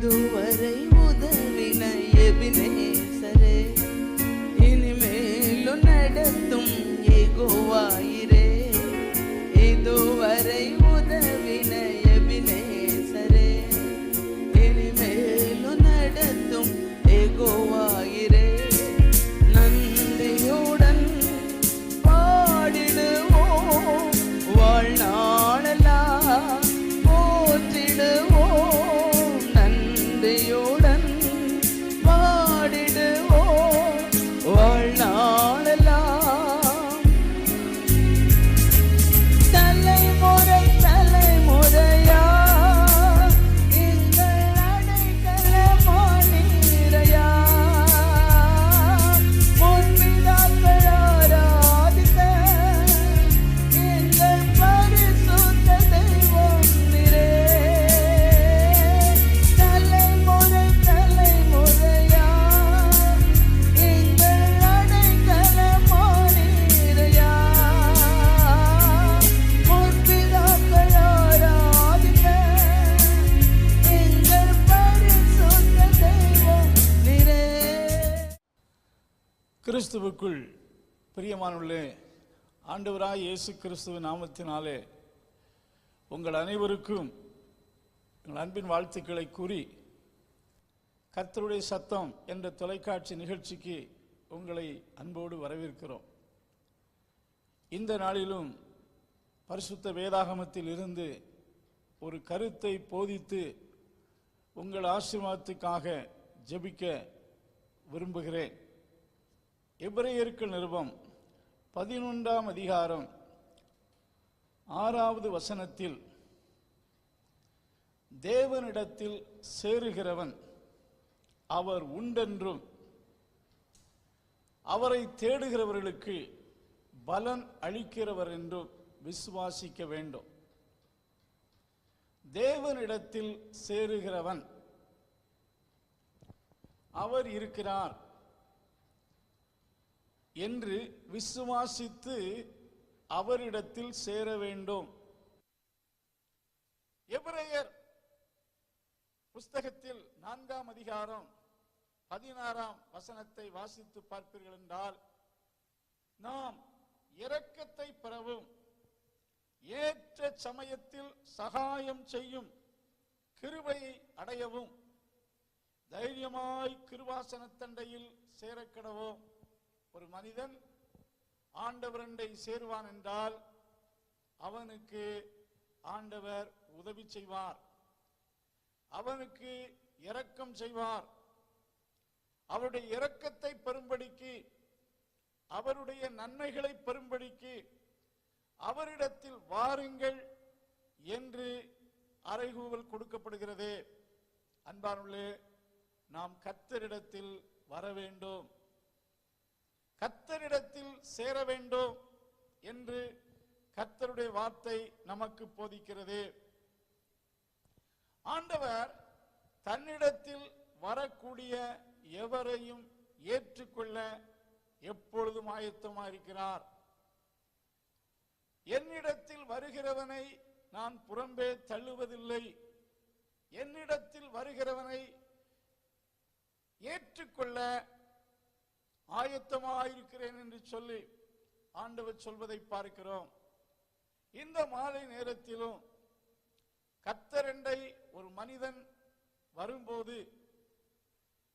இதுவரை உதவின எபினேசரே, இனிமேலும் நடத்தும் யெகோவாயிரே. இதுவரை உதவின எபினேசரே, இனிமேலும் நடத்தும் யெகோவாயிரே. நன்றியுடன் பாடிடுவோம், வாழ்நாளெல்லாம் போற்றிடுவோம். நன்றியுடன் பாடிடுவோம், வாழ்நாளெல்லாம். தலைமுறை தலைமுறையா எங்கள் அடைக்கலமானீரையா. முன்பிதாக்கள் ஆராதித்த எங்கள் பரிசுத்த தெய்வம் நீரே. தலைமுறை தலைமுறையா எங்கள் அடைக்கலமானீரையா. முன்பிதாக்கள் ஆராதித்த எங்கள் பரிசுத்த தெய்வம் நீரே. கிறிஸ்துவுக்குள் பிரியமானவர்களே, ஆண்டவராய் இயேசு கிறிஸ்துவின் நாமத்தினாலே உங்கள் அனைவருக்கும் எங்கள் அன்பின் வாழ்த்துக்களை கூறி, கர்த்தருடைய சத்தம் என்ற தொலைக்காட்சி நிகழ்ச்சிக்கு உங்களை அன்போடு வரவேற்கிறோம். இந்த நாளிலும் பரிசுத்த வேதாகமத்தில் இருந்து ஒரு கருத்தை போதித்து உங்கள் ஆசீர்வாதத்துக்காக ஜெபிக்க விரும்புகிறேன். எபிரேயருக்கு நிருபம் 11ஆம் அதிகாரம் 6வது வசனத்தில், தேவனிடத்தில் சேருகிறவன் அவர் உண்டென்றும் அவரை தேடுகிறவர்களுக்கு பலன் அளிக்கிறவர் என்றும் விசுவாசிக்க வேண்டும். தேவனிடத்தில் சேருகிறவன் அவர் இருக்கிறார் என்று விசுவாசித்து அவரிடத்தில் சேர வேண்டும். எபிரேயர் புஸ்தகத்தில் 4ஆம் அதிகாரம் 16ஆம் வசனத்தை வாசித்து பார்ப்பீர்கள் என்றால், நாம் இரக்கத்தை பெறவும் ஏற்ற சமயத்தில் சகாயம் செய்யும் கிருபையை அடையவும் தைரியமாய் கிருபாசனத்தண்டையில் சேரக்கிடவும். ஒரு மனிதன் ஆண்டவரண்டை சேருவான் என்றால் அவனுக்கு ஆண்டவர் உதவி செய்வார், அவனுக்கு இரக்கம் செய்வார். அவருடைய இரக்கத்தை பெறும்படிக்கு, அவருடைய நன்மைகளை பெறும்படிக்கு அவரிடத்தில் வாருங்கள் என்று அறைகூவல் கொடுக்கப்படுகிறது. அன்பானவர்களே, நாம் கர்த்தரிடத்தில் வர வேண்டும், கர்த்தரிடத்தில் சேர வேண்டும் என்று கர்த்தருடைய வார்த்தை நமக்கு போதிக்கிறது. ஆண்டவர் தன்னிடத்தில் வரக்கூடிய எவரையும் ஏற்றுக்கொள்ள எப்பொழுதும் ஆயத்தமாயிருக்கிறார். என்னிடத்தில் வருகிறவனை நான் புறம்பே தள்ளுவதில்லை, என்னிடத்தில் வருகிறவனை ஏற்றுக்கொள்ள ஆயத்தமாயிருக்கிறேன் என்று சொல்லி ஆண்டவர் சொல்வதை பார்க்கிறோம். இந்த மாலை நேரத்திலும் கர்த்தரண்டை ஒரு மனிதன் வரும்போது,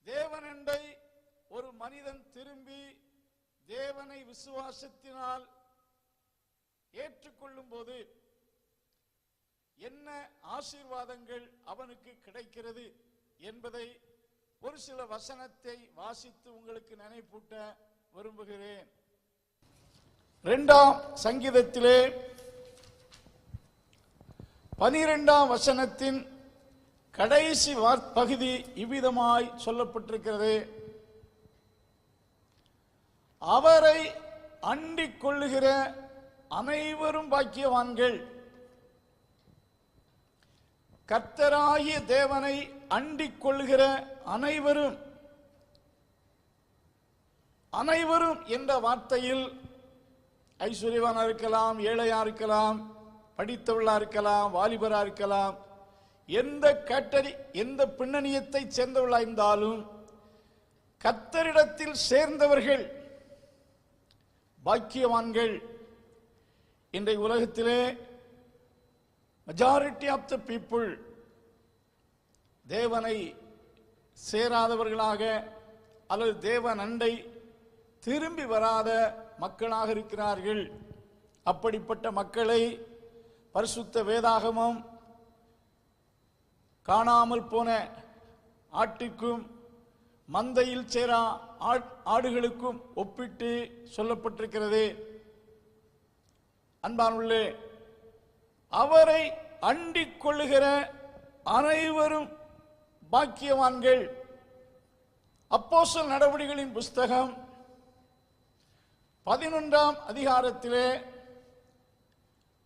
தேவனண்டை ஒரு மனிதன் திரும்பி தேவனை விசுவாசத்தினால் ஏற்றுக்கொள்ளும் போது என்ன ஆசீர்வாதங்கள் அவனுக்கு கிடைக்கிறது என்பதை ஒரு சில வசனத்தை வாசித்து உங்களுக்கு நினைப்பூட்ட விரும்புகிறேன். 2ஆம் சங்கீதத்திலே 12ஆம் வசனத்தின் கடைசி பகுதி இவ்விதமாய் சொல்லப்பட்டிருக்கிறது: அவரை அண்டிக் கொள்ளுகிற அனைவரும் பாக்கியவான்கள். கர்த்தராகிய தேவனை அண்டிக் கொள்ளுகிற அனைவரும், அனைவரும் என்ற வார்த்தையில் ஐஸ்வர்யவானா இருக்கலாம், ஏழையா இருக்கலாம், படித்தவளா இருக்கலாம், வாலிபரா இருக்கலாம், எந்த கேட்டரி எந்த பின்னணியத்தை சேர்ந்தவர்களாயிருந்தாலும் கர்த்தரிடத்தில் சேர்ந்தவர்கள் பாக்கியவான்கள். இன்றைய உலகத்திலே மெஜாரிட்டி ஆஃப் த பீப்புள் தேவனை சேராதவர்களாக அல்லது தேவன் அண்டை திரும்பி வராத மக்களாக இருக்கிறார்கள். அப்படிப்பட்ட மக்களை பரிசுத்த வேதாகமம் காணாமல் போன ஆட்டுக்கும் மந்தையில் சேரா ஆடுகளுக்கும் ஒப்பிட்டு சொல்லப்பட்டிருக்கிறது. அன்பானுள்ளே, அவரை அண்டிக் கொள்ளுகிற அனைவரும் பாக்கியவான்கள். அப்போஸ்தலர் நடவடிக்கைகளின் புஸ்தகம் 11ஆம் அதிகாரத்திலே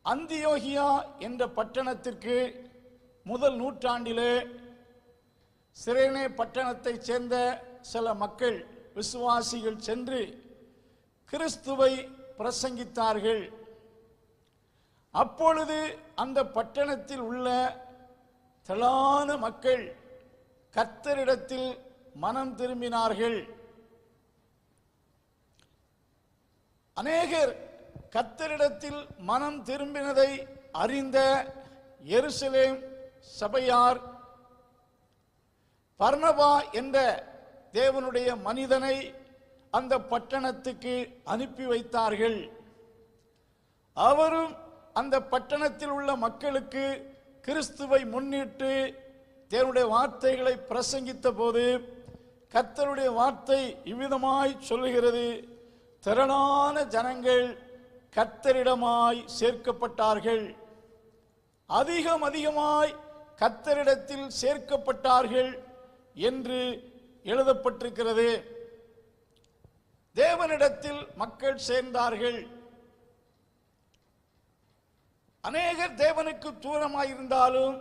அந்தியோகியா என்ற பட்டணத்திற்கு முதல் நூற்றாண்டிலே சிரேனே பட்டணத்தைச் சேர்ந்த சில மக்கள் விசுவாசிகள் சென்று கிறிஸ்துவை பிரசங்கித்தார்கள். அப்பொழுது அந்த பட்டணத்தில் உள்ள திரளான மக்கள் கர்த்தரிடத்தில் மனம் திரும்பினார்கள். அநேகர் கர்த்தரிடத்தில் மனம் திரும்பினதை அறிந்த எருசலேம் சபையார் பர்னபா என்ற தேவனுடைய மனிதனை அந்த பட்டணத்துக்கு அனுப்பி வைத்தார்கள். அவரும் அந்த பட்டணத்தில் உள்ள மக்களுக்கு கிறிஸ்துவை முன்னிட்டு தேவனுடைய வார்த்தைகளை பிரசங்கித்த போது கர்த்தருடைய வார்த்தை இவ்விதமாய் சொல்லுகிறது: திரளான ஜனங்கள் கர்த்தரிடமாய் சேர்க்கப்பட்டார்கள். அதிகமாய் கர்த்தரிடத்தில் சேர்க்கப்பட்டார்கள் என்று எழுதப்பட்டிருக்கிறது. தேவனிடத்தில் மக்கள் சேர்ந்தார்கள். அநேகர் தேவனுக்கு தூரமாயிருந்தாலும்,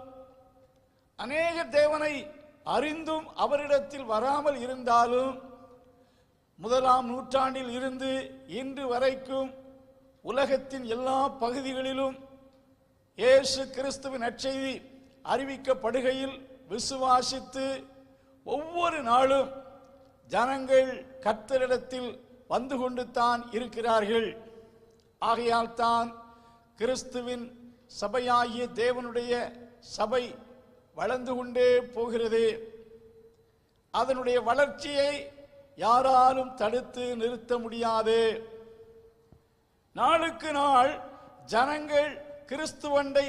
அநேகர் தேவனை அறிந்தும் அவரிடத்தில் வராமல் இருந்தாலும், 1ஆம் நூற்றாண்டில் இருந்து இன்று வரைக்கும் உலகத்தின் எல்லா பகுதிகளிலும் இயேசு கிறிஸ்துவின் நற்செய்தி அறிவிக்கப்படுகையில் விசுவாசித்து ஒவ்வொரு நாளும் ஜனங்கள் கர்த்தரிடத்தில் வந்து கொண்டு தான் இருக்கிறார்கள். ஆகையால் தான் கிறிஸ்துவின் சபையாகிய தேவனுடைய சபை வளர்ந்து கொண்டே போகிறது. அதனுடைய வளர்ச்சியை யாராலும் தடுத்து நிறுத்த முடியாது. நாளுக்கு நாள் ஜனங்கள் கிறிஸ்துவண்டை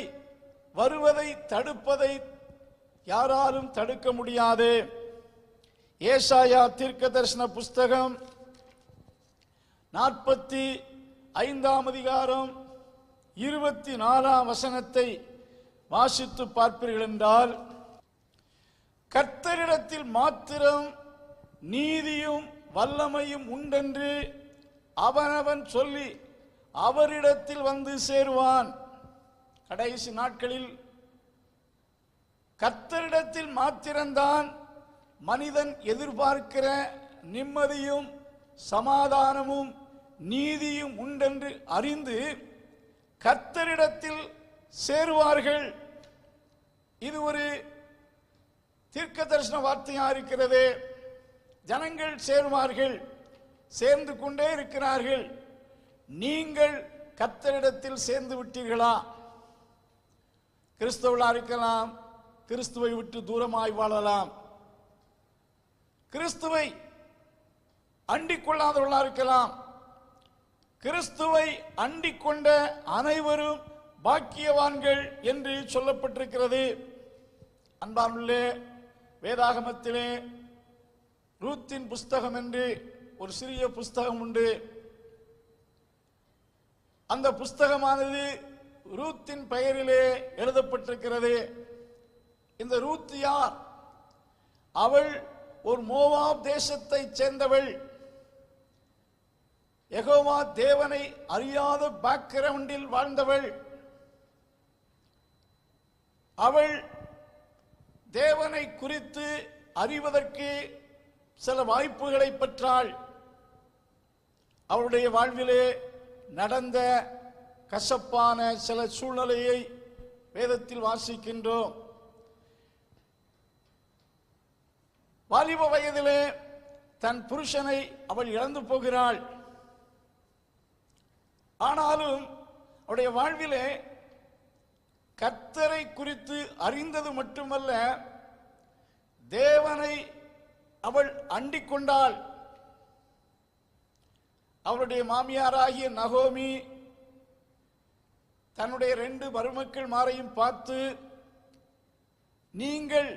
வருவதை தடுப்பதை யாராலும் தடுக்க முடியாது. ஏசாயா தீர்க்கதரிசன புஸ்தகம் 45ஆம் அதிகாரம் 24ஆம் வசனத்தை வாசித்து பார்ப்பீர்கள் என்றால், கர்த்தரிடத்தில் மாத்திரம் நீதியும் வல்லமையும் உண்டென்று அவனவன் சொல்லி அவரிடத்தில் வந்து சேருவான். கடைசி நாட்களில் கர்த்தரிடத்தில் மாத்திரம்தான் மனிதன் எதிர்பார்க்கிற நிம்மதியும் சமாதானமும் நீதியும் உண்டென்று அறிந்து கர்த்தரிடத்தில் சேருவார்கள். இது ஒரு தீர்க்க தரிசன வார்த்தையா இருக்கிறது. ஜனங்கள் சேருவார்கள், சேர்ந்து கொண்டே இருக்கிறார்கள். நீங்கள் கர்த்தரிடத்தில் சேர்ந்து விட்டீர்களா? கிறிஸ்தவர்களா இருக்கலாம், கிறிஸ்துவை விட்டு தூரமாய் வாழலாம். கிறிஸ்துவை அண்டிக் கொள்ளாதவர்களா இருக்கலாம். கிறிஸ்துவை அண்டிக் கொண்ட அனைவரும் பாக்கியவான்கள் என்று சொல்லப்பட்டிருக்கிறது. அன்பானுள்ளே, வேதாகமத்திலே ரூத்தின் புஸ்தகம் என்று ஒரு சிறிய புஸ்தகம் உண்டு. அந்த புஸ்தகமானது ரூத்தின் பெயரிலே எழுதப்பட்டிருக்கிறது. இந்த ரூத் யார்? அவள் ஒரு மோவாப் தேசத்தை சேர்ந்தவள். யெகோவா தேவனை அறியாத பேக்ரவுண்டில் வாழ்ந்தவள். அவள் தேவனை குறித்து அறிவதற்கு சில வாய்ப்புகளை பெற்றாள். அவளுடைய வாழ்விலே நடந்த கசப்பான சில சூழ்நிலையை வேதத்தில் வாசிக்கின்றோம். வாலிப வயதிலே தன் புருஷனை அவள் இழந்து போகிறாள். ஆனாலும் அவருடைய வாழ்விலே கர்த்தரை குறித்து அறிந்தது மட்டுமல்ல, தேவனை அவள் அண்டிக் கொண்டாள். அவருடைய மாமியாராகிய நகோமி தன்னுடைய 2 மருமக்கள் மாரையும் பார்த்து, நீங்கள்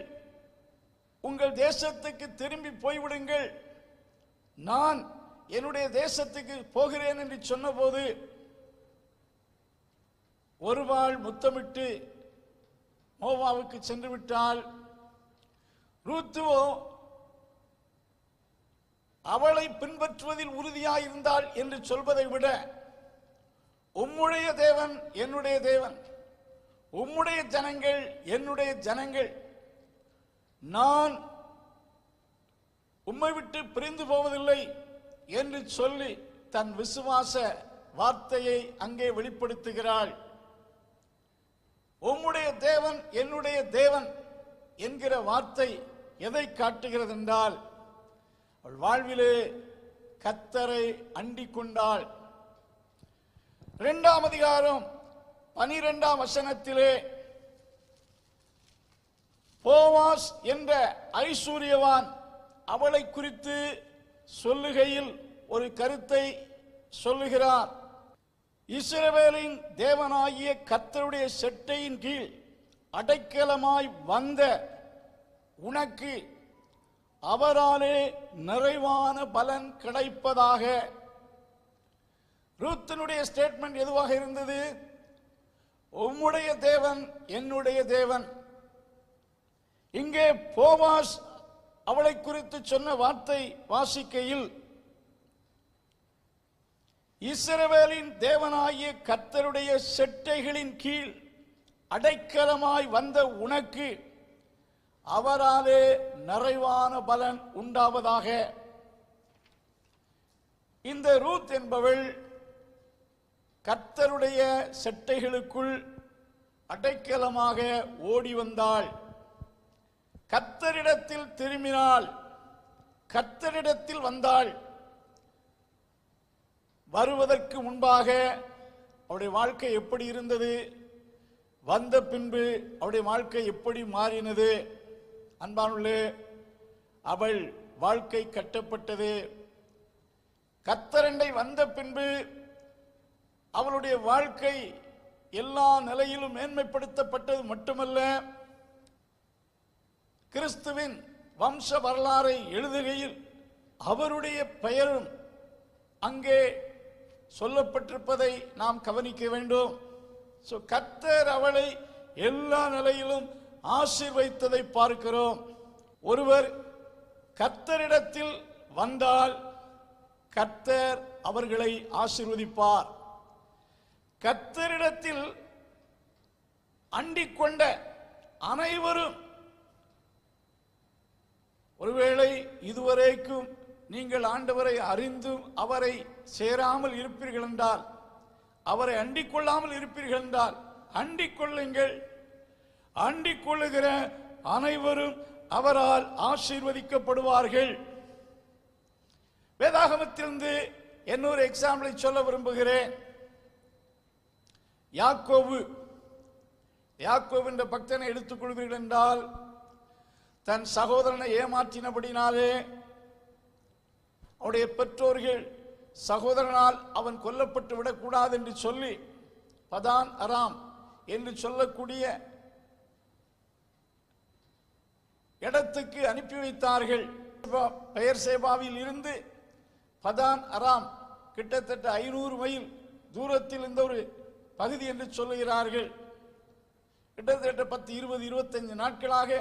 உங்கள் தேசத்துக்கு திரும்பி போய்விடுங்கள், நான் என்னுடைய தேசத்துக்கு போகிறேன் என்று சொன்னபோது ஒருவாள் முத்தமிட்டு மோவாவுக்கு சென்று விட்டாள். ரூத்துவோ அவளை பின்பற்றுவதில் உறுதியாயிருந்தாள் என்று சொல்வதை விட, உம்முடைய தேவன் என்னுடைய தேவன், உம்முடைய ஜனங்கள் என்னுடைய ஜனங்கள், நான் உம்மை விட்டு பிரிந்து போவதில்லை என்று சொல்லி தன் விசுவாச வார்த்தையை அங்கே வெளிப்படுத்துகிறாள். உம்முடைய தேவன் என்னுடைய தேவன் என்கிற வார்த்தை எதை காட்டுகிறது என்றால், அவள் வாழ்விலே கர்த்தரை அண்டிக் கொண்டாள். 2ஆம் அதிகாரம் 12ஆம் வசனத்திலே போவாஸ் என்ற ஐஸ்வர்யவான் அவளை குறித்து சொல்லுகையில் ஒரு கருத்தை சொல்லுகிறார். இஸ்ரவேலின் தேவனாகிய கர்த்தருடைய செட்டையின் கீழ் அடைக்கலமாய் வந்த உனக்கு அவராலே நிறைவான பலன் கிடைப்பதாக. ரூத்தினுடைய ஸ்டேட்மெண்ட் எதுவாக இருந்தது? உம்முடைய தேவன் என்னுடைய தேவன். இங்கே போவாஸ் அவளை குறித்து சொன்ன வார்த்தை வாசிக்கையில், இஸ்ரவேலின் தேவனாகிய கர்த்தருடைய செட்டைகளின் கீழ் அடைக்கலமாய் வந்த உனக்கு அவராலே நிறைவான பலன் உண்டாவதாக. இந்த ரூத் என்பவள் கர்த்தருடைய செட்டைகளுக்குள் அடைக்கலமாக ஓடி வந்தாள். கர்த்தரிடத்தில் திரும்பினாள், கர்த்தரிடத்தில் வந்தாள். வருவதற்கு முன்பாக அவருடைய வாழ்க்கை எப்படி இருந்தது, வந்த பின்பு அவருடைய வாழ்க்கை எப்படி மாறினது? அன்பானுள்ளே, அவள் வாழ்க்கை கட்டப்பட்டது. கர்த்தரண்டை வந்த பின்பு அவளுடைய வாழ்க்கை எல்லா நிலையிலும் மேன்மைப்படுத்தப்பட்டது மட்டுமல்ல, கிறிஸ்துவின் வம்ச வரலாறை எழுதுகையில் அவருடைய பெயரும் அங்கே சொல்லப்பட்டிருப்பதை நாம் கவனிக்க வேண்டும். கர்த்தர் அவளை எல்லா நிலையிலும் ஆசீர்வதித்ததை பார்க்கிறோம். ஒருவர் கர்த்தரிடத்தில் வந்தால் கர்த்தர் அவர்களை ஆசீர்வதிப்பார். கர்த்தரிடத்தில் அண்டிக் கொண்ட அனைவரும், ஒருவேளை இதுவரைக்கும் நீங்கள் ஆண்டவரை அறிந்தும் அவரை சேராமல் இருப்பீர்கள் என்றால், அவரை அண்டிக் கொள்ளாமல் இருப்பீர்கள் என்றால் அண்டிக் கொள்ளுங்கள். அண்டிக் கொள்ளுகிற அனைவரும் அவரால் ஆசீர்வதிக்கப்படுவார்கள். வேதாகமத்திலிருந்து இன்னொரு எக்ஸாம்பிளை சொல்ல விரும்புகிறேன். யாக்கோபு என்ற பக்தனை எடுத்துக் கொள்வீர்கள் என்றால், தன் சகோதரனை ஏமாற்றினபடினாலே அவருடைய பெற்றோர்கள் சகோதரனால் அவன் கொல்லப்பட்டு விடக்கூடாது என்று சொல்லி பதான் அராம் என்று சொல்லக்கூடிய இடத்துக்கு அனுப்பி வைத்தார்கள். பெயர் சேபாவில் இருந்து பதான் அராம் கிட்டத்தட்ட 500 மைல் தூரத்தில் இந்த ஒரு பகுதி என்று சொல்லுகிறார்கள். கிட்டத்தட்ட 10, 20, 25 நாட்களாக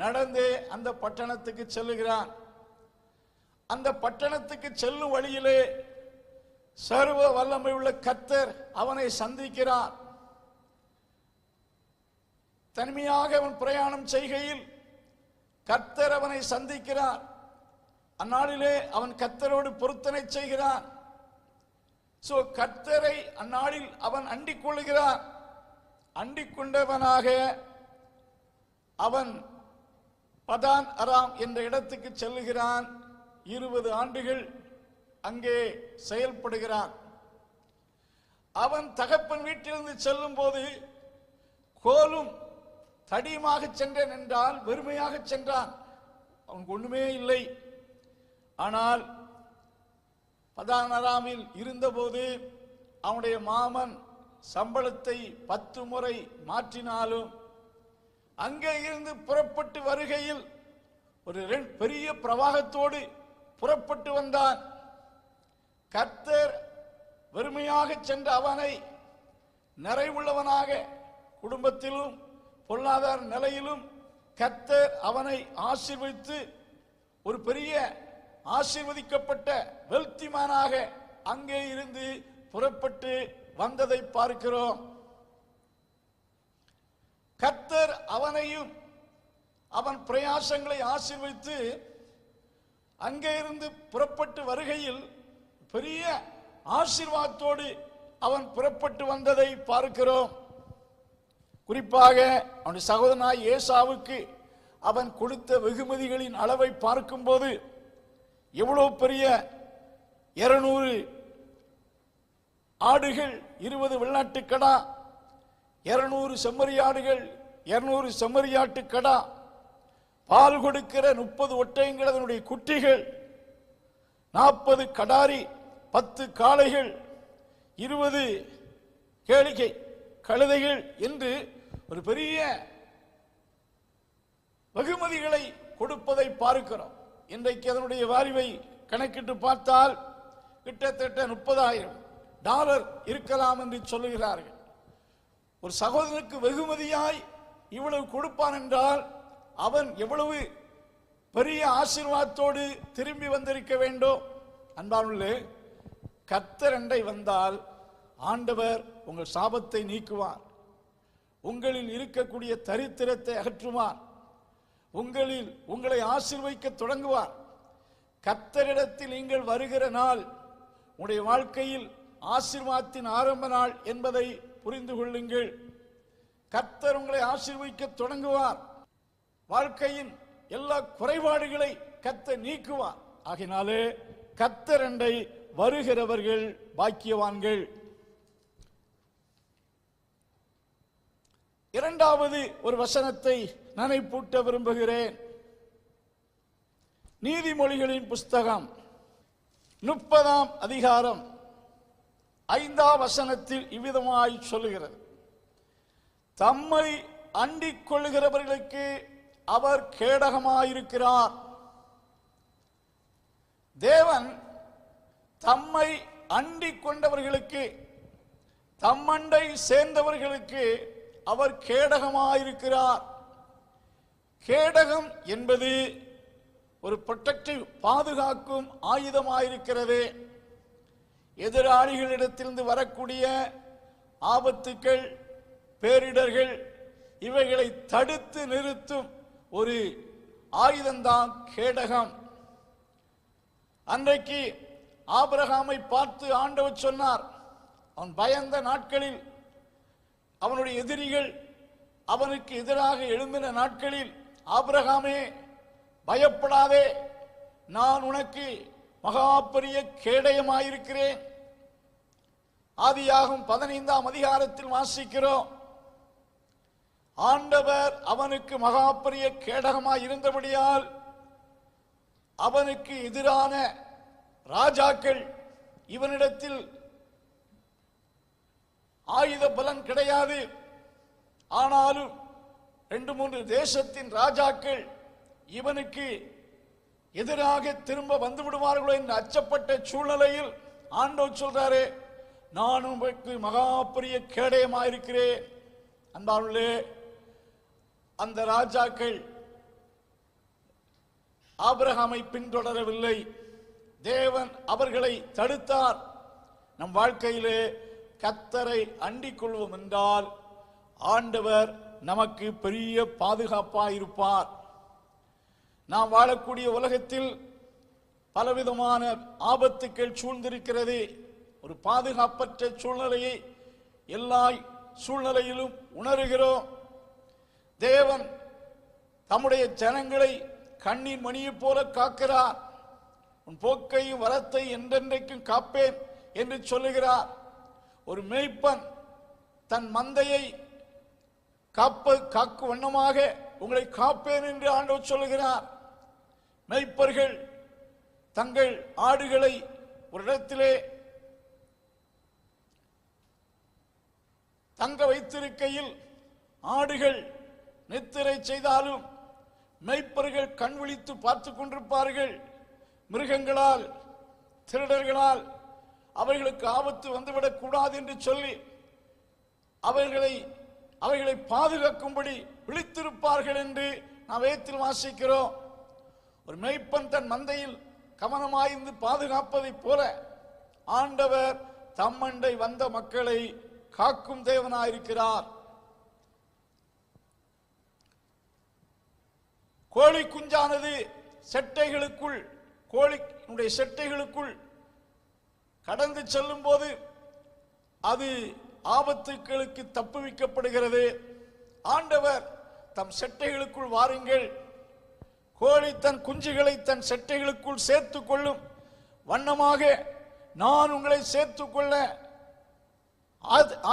நடந்தே அந்த பட்டணத்துக்கு செல்லுகிறான். அந்த பட்டணத்துக்கு செல்லும் வழியிலே சர்வ வல்லமை உள்ள கர்த்தர் அவனை சந்திக்கிறார். தனிமையாக அவன் பிரயாணம் செய்கையில் கர்த்தர் அவனை சந்திக்கிறார். அந்நாளிலே அவன் கர்த்தரோடு பொருத்தனை செய்கிறான். கர்த்தரை அந்நாளில் அவன் அண்டிக் கொள்ளுகிறான். அண்டிக் கொண்டவனாக அவன் பதான் அராம் என்ற இடத்துக்கு செல்லுகிறான். 20 ஆண்டுகள் அங்கே செயல்படுகிறான். அவன் தகப்பன் வீட்டிலிருந்து செல்லும் போது கோலும் தடியுமாக சென்றேன் என்றால் வெறுமையாக சென்றான். அவனுக்கு ஒண்ணுமே இல்லை. ஆனால் பதான் அராமில் இருந்தபோது அவனுடைய மாமன் சம்பளத்தை 10 முறை மாற்றினாலும் அங்கே இருந்து புறப்பட்டு வருகையில் ஒரு பெரிய பிரவாகத்தோடு புறப்பட்டு வந்தான். கர்த்தர் வெறுமையாக சென்ற அவனை நிறைவுள்ளவனாக, குடும்பத்திலும் பொருளாதார நிலையிலும் கர்த்தர் அவனை ஆசீர்வதித்து ஒரு பெரிய ஆசீர்வதிக்கப்பட்ட வெல்திமானாக அங்கே இருந்து புறப்பட்டு வந்ததை பார்க்கிறோம். கர்த்தர் அவனையும் அவன் பிரயாசங்களை ஆசீர்வதித்து அங்கே இருந்து புறப்பட்டு வருகையில் பெரிய ஆசீர்வாதத்தோடு அவன் புறப்பட்டு வந்ததை பார்க்கிறோம். குறிப்பாக அவனுடைய சகோதரனாய் ஏசாவுக்கு அவன் கொடுத்த வெகுமதிகளின் அளவை பார்க்கும்போது எவ்வளவு பெரிய 200 ஆடுகள், 20 வெள்ளாட்டு கடா, 200 செம்மறியாடுகள், 200 செம்மறியாட்டு கடா, பால் கொடுக்கிற 30 ஒட்டகங்கள், அதனுடைய குட்டிகள், 40 கடாரி, 10 காளைகள், 20 கேளிகை கழுதைகள் என்று ஒரு பெரிய வெகுமதிகளை கொடுப்பதை பார்க்கிறோம். இன்றைக்கு அதனுடைய வாரிவை கணக்கிட்டு பார்த்தால் கிட்டத்தட்ட $30,000 இருக்கலாம் என்று சொல்லுகிறார்கள். ஒரு சகோதரனுக்கு வெகுமதியாய் இவ்வளவு கொடுப்பான் என்றால் அவன் எவ்வளவு பெரிய ஆசீர்வாதத்தோடு திரும்பி வந்திருக்க வேண்டும். அன்பானுள்ளே, கர்த்தர் அண்டை வந்தால் ஆண்டவர் உங்கள் சாபத்தை நீக்குவார், உங்களில் இருக்கக்கூடிய தரித்திரத்தை அகற்றுவார், உங்களை ஆசீர்வதிக்க தொடங்குவார். கர்த்தரிடத்தில் நீங்கள் வருகிற நாள் உங்களுடைய வாழ்க்கையில் ஆசீர்வாதத்தின் ஆரம்ப நாள் என்பதை புரிந்து கொள்ளுங்கள். கர்த்தர் உங்களை ஆசீர்வதிக்க தொடங்குவார். வாழ்க்கையின் எல்லா குறைபாடுகளை கர்த்தர் நீக்குவார். ஆகினாலே கர்த்தர் அண்டை வருகிறவர்கள் பாக்கியவான்கள். இரண்டாவது ஒரு வசனத்தை நினைப்பூட்ட விரும்புகிறேன். நீதிமொழிகளின் புஸ்தகம் 30ஆம் அதிகாரம் 5ஆம் வசனத்தில் இவ்விதமாய் சொல்லுகிறது: தம்மை அண்டிக் கொள்ளுகிறவர்களுக்கு அவர் கேடகமாயிருக்கிறார். தேவன் தம்மை அண்டிக் கொண்டவர்களுக்கு, தம்மண்டை சேர்ந்தவர்களுக்கு அவர் கேடகமாயிருக்கிறார். கேடகம் என்பது ஒரு ப்ரொடெக்டிவ், பாதுகாக்கும் ஆயுதமாயிருக்கிறது. எதிராளிகளிடத்திலிருந்து வரக்கூடிய ஆபத்துக்கள், பேரிடர்கள், இவைகளை தடுத்து நிறுத்தும் ஒரு ஆயுதம்தான் கேடகம். அன்றைக்கு ஆபிரகாமை பார்த்து ஆண்டவர் சொன்னார், அவன் பயந்த நாட்களில், அவனுடைய எதிரிகள் அவனுக்கு எதிராக எழும்பின நாட்களில், ஆபிரகாமே பயப்படாதே, நான் உனக்கு மகா பெரிய கேடயமாயிருக்கிறேன். ஆதியாகமம் 15ஆம் அதிகாரத்தில் வாசிக்கிறோம். ஆண்டவர் அவனுக்கு மகா பெரிய கேடகமாய் இருந்தபடியால் அவனுக்கு எதிரான ராஜாக்கள், இவனிடத்தில் ஆயுத பலன் கிடையாது, ஆனாலும் 2-3 தேசத்தின் ராஜாக்கள் இவனுக்கு எதிராக திரும்ப வந்து விடுவார்களோ என்று அச்சப்பட்ட சூழ்நிலையில் ஆண்டவர் சொல்றாரு, நான் உங்களுக்கு மகா பெரிய கேடயமாயிருக்கிறேன். அன்பார்களே, அந்த ராஜாக்கள் ஆபிரகாமை பின்தொடரவில்லை, தேவன் அவர்களை தடுத்தார். நம் வாழ்க்கையிலே கர்த்தரை அண்டிக் கொள்வோம் என்றால் ஆண்டவர் நமக்கு பெரிய பாதுகாப்பாயிருப்பார். நாம் வாழக்கூடிய உலகத்தில் பலவிதமான ஆபத்துக்கள் சூழ்ந்திருக்கிறது. ஒரு பாதுகாப்பற்ற சூழ்நிலையை எல்லா சூழ்நிலையிலும் உணர்கிறோம். தேவன் தம்முடைய ஜனங்களை கண்ணின் மணியைப் போல காக்கிறார். உன் போக்கையும் வரத்தை என்றென்றைக்கும் காப்பேன் என்று சொல்லுகிறார். ஒரு மேய்ப்பன் தன் மந்தையை காக்கும் வண்ணமாக உங்களை காப்பேன் என்று ஆண்டவர் சொல்லுகிறார். மேய்ப்பர்கள் தங்கள் ஆடுகளை ஒரு இடத்திலே தங்க வைத்திருக்கையில் ஆடுகள் நித்திரை செய்தாலும் மேய்ப்பர்கள் கண் விழித்து பார்த்து கொண்டிருப்பார்கள். மிருகங்களால் திருடர்களால் அவர்களுக்கு ஆபத்து வந்துவிடக் கூடாது என்று சொல்லி அவர்களை பாதுகாக்கும்படி விழித்திருப்பார்கள் என்று நாம் வேதத்தில் வாசிக்கிறோம். ஒரு மேய்ப்பன் தன் மந்தையில் கவனமாய்ந்து பாதுகாப்பதைப் போல ஆண்டவர் தம்மண்டை வந்த மக்களை காக்கும் தேவனாயிருக்கிறார். கோழி குஞ்சானது கோழியினுடைய செட்டைகளுக்குள் கடந்து செல்லும் போது அது ஆபத்துகளுக்கு தப்புவிக்கப்படுகிறது. ஆண்டவர் தம் செட்டைகளுக்குள் வாருங்கள், கோழி தன் குஞ்சுகளை தன் செட்டைகளுக்குள் சேர்த்துக் கொள்ளும் வண்ணமாக நான் உங்களை சேர்த்துக் கொள்ள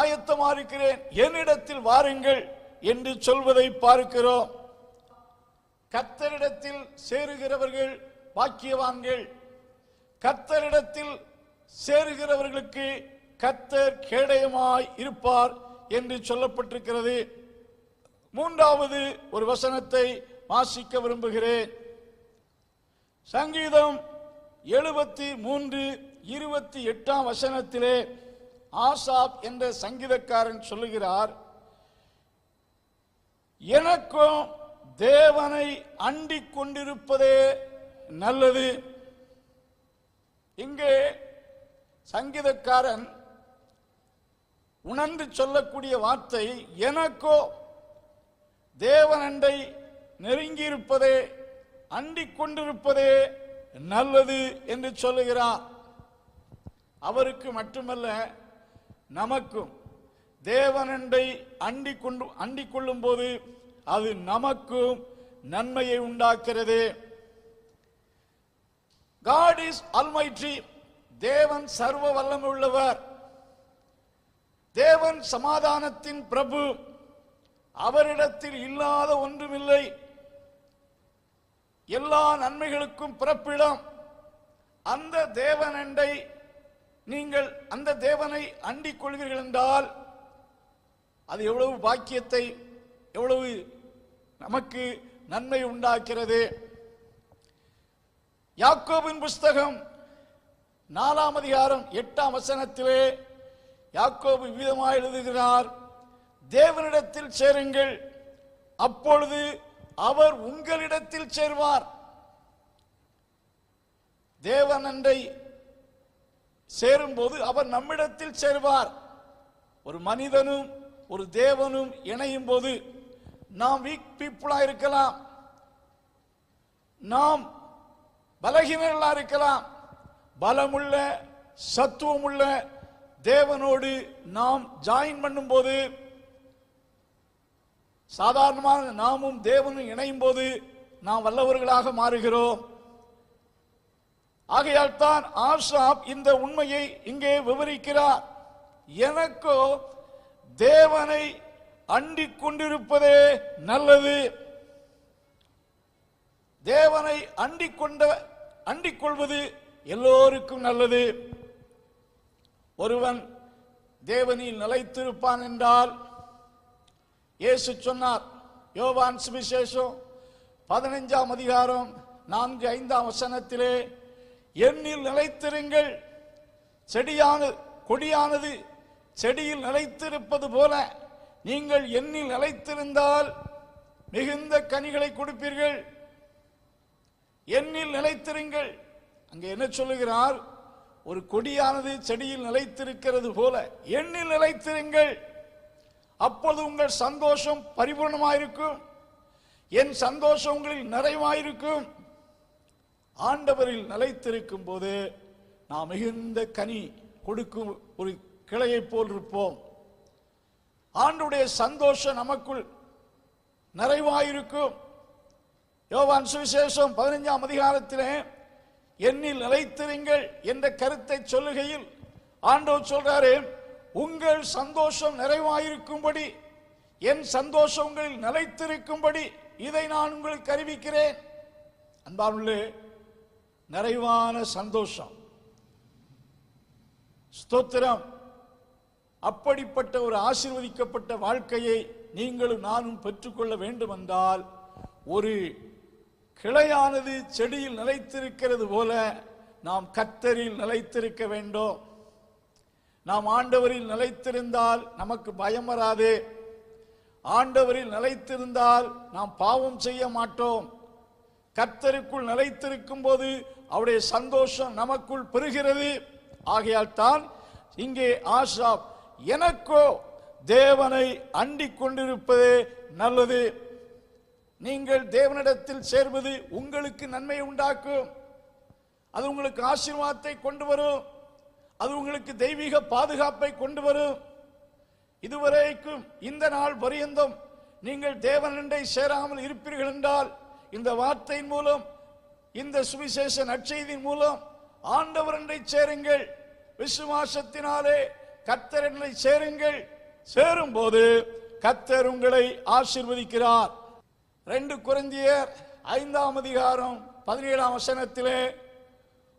ஆயத்தமா இருக்கிறேன், என்னிடத்தில் வாருங்கள் என்று சொல்வதை பார்க்கிறோம். கர்த்தரிடத்தில் சேருகிறவர்கள் பாக்கியவான்கள். கர்த்தரிடத்தில் சேருகிறவர்களுக்கு கர்த்தர் கேடயமாய் இருப்பார் என்று சொல்லப்பட்டிருக்கிறது. மூன்றாவது ஒரு வசனத்தை வாசிக்க விரும்புகிறேன். சங்கீதம் 73:28 வசனத்திலே ஆசாப் என்ற சங்கீதக்காரன் சொல்லுகிறார், எனக்கும் தேவனை அண்டிக் கொண்டிருப்பதே நல்லது. இங்கே சங்கீதக்காரன் உணர்ந்து சொல்லக்கூடிய வார்த்தை எனக்கோ தேவனண்டை நெருங்கியிருப்பதே அண்டிக் கொண்டிருப்பதே நல்லது என்று சொல்லுகிறார். அவருக்கு மட்டுமல்ல நமக்கும் தேவனண்டை அண்டிக் கொள்ளும் போது அது நமக்கும் நன்மையை உண்டாக்குகிறது. God is Almighty. தேவன் சர்வ வல்லமை உள்ளவர். தேவன் சமாதானத்தின் பிரபு. அவரிடத்தில் இல்லாத ஒன்றுமில்லை. எல்லா நன்மைகளுக்கும் பிறப்பிடம். அந்த தேவனண்டை நீங்கள் அந்த தேவனை அண்டிக் கொள்வீர்கள் என்றால் அது எவ்வளவு பாக்கியத்தை, எவ்வளவு நமக்கு நன்மை உண்டாக்கிறது. யாக்கோபின் புஸ்தகம் 4 அதிகாரம் 8 வசனத்திலே யாக்கோபு விதமாய் எழுதுகிறார், தேவனிடத்தில் சேருங்கள், அப்பொழுது அவர் உங்களிடத்தில் சேர்வார். தேவனண்டை சேரும்போது அவர் நம்மிடத்தில் சேர்வார். ஒரு மனிதனும் ஒரு தேவனும் இணையும் போது நாம் வீக் பீப்புளா இருக்கலாம், நாம் பலகீனர்களா இருக்கலாம். பலமுள்ள சத்துவமுள்ள தேவனோடு நாம் ஜாயின் பண்ணும் போது, சாதாரணமாக நாமும் தேவனும் இணையும் போது நாம் வல்லவர்களாக மாறுகிறோம். ஆகையால் தான் ஆசாப் இந்த உண்மையை இங்கே விவரிக்கிறார். எனக்கோ தேவனை அண்டிக் கொண்டிருப்பதே நல்லது. தேவனை அண்டிக் கொள்வது எல்லோருக்கும் நல்லது. ஒருவன் தேவனில் நிலைத்திருப்பான் என்றால், இயேசு சொன்னார், யோவான் சுவிசேஷம் 15 அதிகாரம் 4-5 வசனத்திலே, என்னில் நிலைத்திருங்கள், கொடியானது செடியில் நிலைத்திருப்பது போல நீங்கள் என்னில் நிலைத்திருந்தால் மிகுந்த கனிகளை கொடுப்பீர்கள். என்னில் நிலைத்திருங்கள். அங்கே என்ன சொல்லுகிறார்? ஒரு கொடியானது செடியில் நிலைத்திருக்கிறது போல என்னில் நிலைத்திருங்கள், அப்போது உங்கள் சந்தோஷம் பரிபூர்ணமாயிருக்கும், என் சந்தோஷம் உங்களில் நிறைவாயிருக்கும். ஆண்டவரில் நிலைத்திருக்கும் போது நாம் மிகுந்த கனி கொடுக்கும் ஒரு கிளையை போல் இருப்போம். ஆண்டவருடைய சந்தோஷம் நமக்குள் நிறைவாயிருக்கும். யோவான் சுவிசேஷம் 15ஆம் அதிகாரத்திலே என்னில் நிலைத்திருங்கள் என்ற கருத்தை சொல்லுகையில் ஆண்டவர் சொல்றாரு, உங்கள் சந்தோஷம் நிறைவாயிருக்கும்படி, என் சந்தோஷம் உங்களில் நிலைத்திருக்கும்படி இதை நான் உங்களுக்கு அறிவிக்கிறேன். அன்பானுள்ளே, நிறைவான சந்தோஷம், ஸ்தோத்திரம். அப்படிப்பட்ட ஒரு ஆசீர்வதிக்கப்பட்ட வாழ்க்கையை நீங்களும் நானும் பெற்றுக்கொள்ள வேண்டும் என்றால், ஒரு கிளையானது செடியில் நிலைத்திருக்கிறது போல நாம் கர்த்தரில் நிலைத்திருக்க வேண்டும். நாம் ஆண்டவரில் நிலைத்திருந்தால் நமக்கு பயம் வராது. ஆண்டவரில் நிலைத்திருந்தால் நாம் பாவம் செய்ய மாட்டோம். கர்த்தருக்குள் நிலைத்திருக்கும் போது அவருடைய சந்தோஷம் நமக்குள் பெறுகிறது. ஆகையால் தான் இங்கே ஆசாப், எனக்கோ தேவனை அண்டிக் கொண்டிருப்பதே நல்லது. நீங்கள் தேவனிடத்தில் சேர்வது உங்களுக்கு நன்மை உண்டாக்கும். அது உங்களுக்கு ஆசீர்வாதத்தை கொண்டு வரும். அது உங்களுக்கு தெய்வீக பாதுகாப்பை கொண்டு வரும். இதுவரைக்கும் இந்த நாள் பரியந்தம் நீங்கள் தேவனண்டை சேராமல் இருப்பீர்கள் என்றால், இந்த வார்த்தையின் மூலம், இந்த சுவிசேஷ நற்செய்தியின் மூலம் ஆண்டவரண்டை சேருங்கள். விசுவாசத்தினாலே கர்த்தரண்டை சேருங்கள். சேரும்போது கர்த்தர் உங்களை ஆசீர்வதிக்கிறார். 2 கொரிந்தியர் 5ஆம் அதிகாரம் 17ஆம் வசனத்திலே,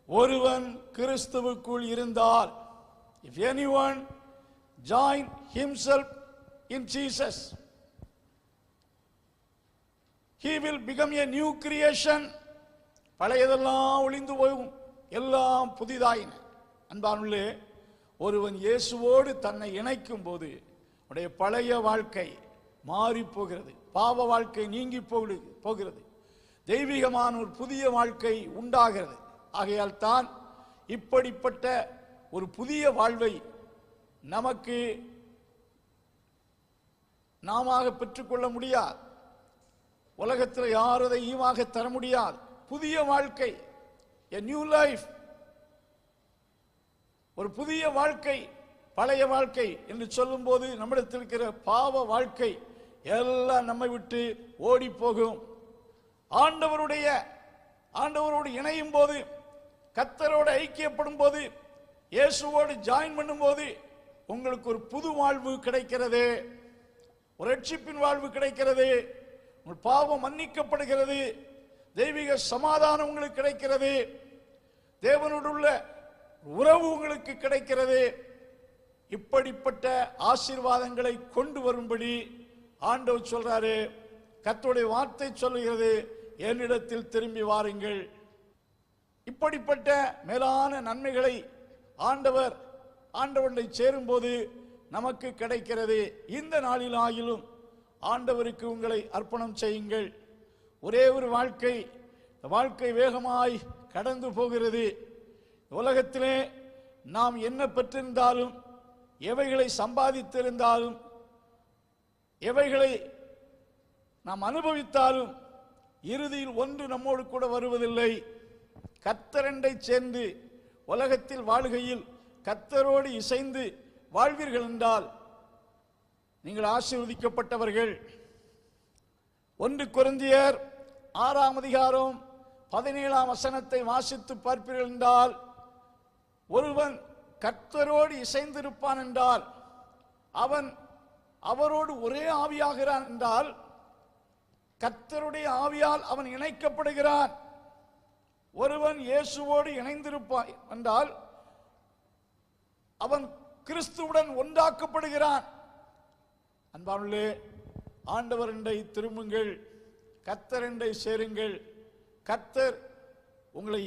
ஒருவன் கிறிஸ்துவுக்குள் இருந்தால், if anyone join himself in Jesus, he will become a new creation. பழையதெல்லாம் ஒளிந்து போகும், எல்லாம் புதிதாயின. அன்பானுள்ளே, ஒருவன் இயேசுவோடு தன்னை இணைக்கும் போது உடைய பழைய வாழ்க்கை மாறி போகிறது. பாவ வாழ்க்கை நீங்கி போகிறது. தெய்வீகமான ஒரு புதிய வாழ்க்கை உண்டாகிறது. ஆகையால் தான் இப்படிப்பட்ட ஒரு புதிய வாழ்வை நமக்கு நாம பெற்றுக்கொள்ள முடியாது. உலகத்தில் யாரும் அதை ஈவாக தர முடியாது. புதிய வாழ்க்கை, a new life, ஒரு புதிய வாழ்க்கை. பழைய வாழ்க்கை என்று சொல்லும் போது நம்மிடத்தில் இருக்கிற பாவ வாழ்க்கை எல்லாம் நம்மை விட்டு ஓடி போகும். ஆண்டவரோடு இணையும் போது, கர்த்தரோடு ஐக்கியப்படும் போது, இயேசுவோடு ஜாயின் பண்ணும் போது உங்களுக்கு ஒரு புது வாழ்வு கிடைக்கிறது. ஒரு ரட்சிப்பின் வாழ்வு கிடைக்கிறது. உங்கள் பாவம் மன்னிக்கப்படுகிறது. தெய்வீக சமாதானம் உங்களுக்கு கிடைக்கிறது. தேவனோடு உள்ள உறவு உங்களுக்கு கிடைக்கிறது. இப்படிப்பட்ட ஆசீர்வாதங்களை கொண்டு வரும்படி ஆண்டவர் சொல்றாரு. கர்த்தருடைய வார்த்தை சொல்லுகிறது, என்னிடத்தில் திரும்பி வாருங்கள். இப்படிப்பட்ட மேலான நன்மைகளை ஆண்டவரை சேரும்போது நமக்கு கிடைக்கிறது. இந்த நாளில் ஆகிலும் ஆண்டவருக்கு உங்களை அர்ப்பணம் செய்யுங்கள். ஒரே ஒரு வாழ்க்கை, வாழ்க்கை வேகமாய் கடந்து போகிறது. உலகத்திலே நாம் என்ன பெற்றிருந்தாலும், எவைகளை சம்பாதித்திருந்தாலும், எவைகளை நாம் அனுபவித்தாலும், இறுதியில் ஒன்று நம்மோடு கூட வருவதில்லை. கர்த்தரண்டை சேர்ந்து உலகத்தில் வாழுகையில் கர்த்தரோடு இசைந்து வாழ்வீர்கள் என்றால் நீங்கள் ஆசீர்வதிக்கப்பட்டவர்கள். 1 கொரிந்தியர் 6ஆம் அதிகாரம் 17ஆம் வசனத்தை வாசித்து பார்ப்பீர்கள் என்றால், ஒருவன் கர்த்தரோடு இசைந்திருப்பான் என்றால், அவன் அவரோடு ஒரே ஆவியாகிறான் என்றால், கர்த்தருடைய ஆவியால் அவன் இணைக்கப்படுகிறான். ஒருவன் இயேசுவோடு இணைந்திருப்பான் என்றால் அவன் கிறிஸ்துவுடன் ஒன்றாக்கப்படுகிறான். அன்பானுள்ளே, ஆண்டவரண்டை திரும்புங்கள், கர்த்தரண்டை சேருங்கள். கர்த்தர் உங்களை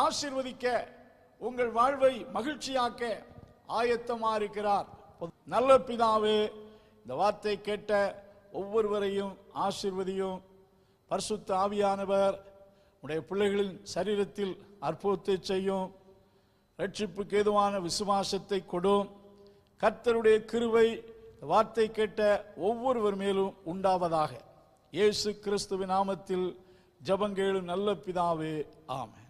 ஆசீர்வதிக்க, உங்கள் வாழ்வை மகிழ்ச்சியாக்க ஆயத்தமாக இருக்கிறார். நல்ல பிதாவே, இந்த வார்த்தை கேட்ட ஒவ்வொருவரையும் ஆசீர்வதியும். பரிசுத்த ஆவியானவர் உடைய பிள்ளைகளின் சரீரத்தில் அற்புதத்தை செய்யும். ரட்சிப்புக்கு ஏதுவான விசுவாசத்தை கொடும். கர்த்தருடைய கிருபை வார்த்தை கேட்ட ஒவ்வொருவர் மேலும் உண்டாவதாக. இயேசு கிறிஸ்துவின் நாமத்தில் ஜெபங்கேளும் நல்ல பிதாவே, ஆமென்.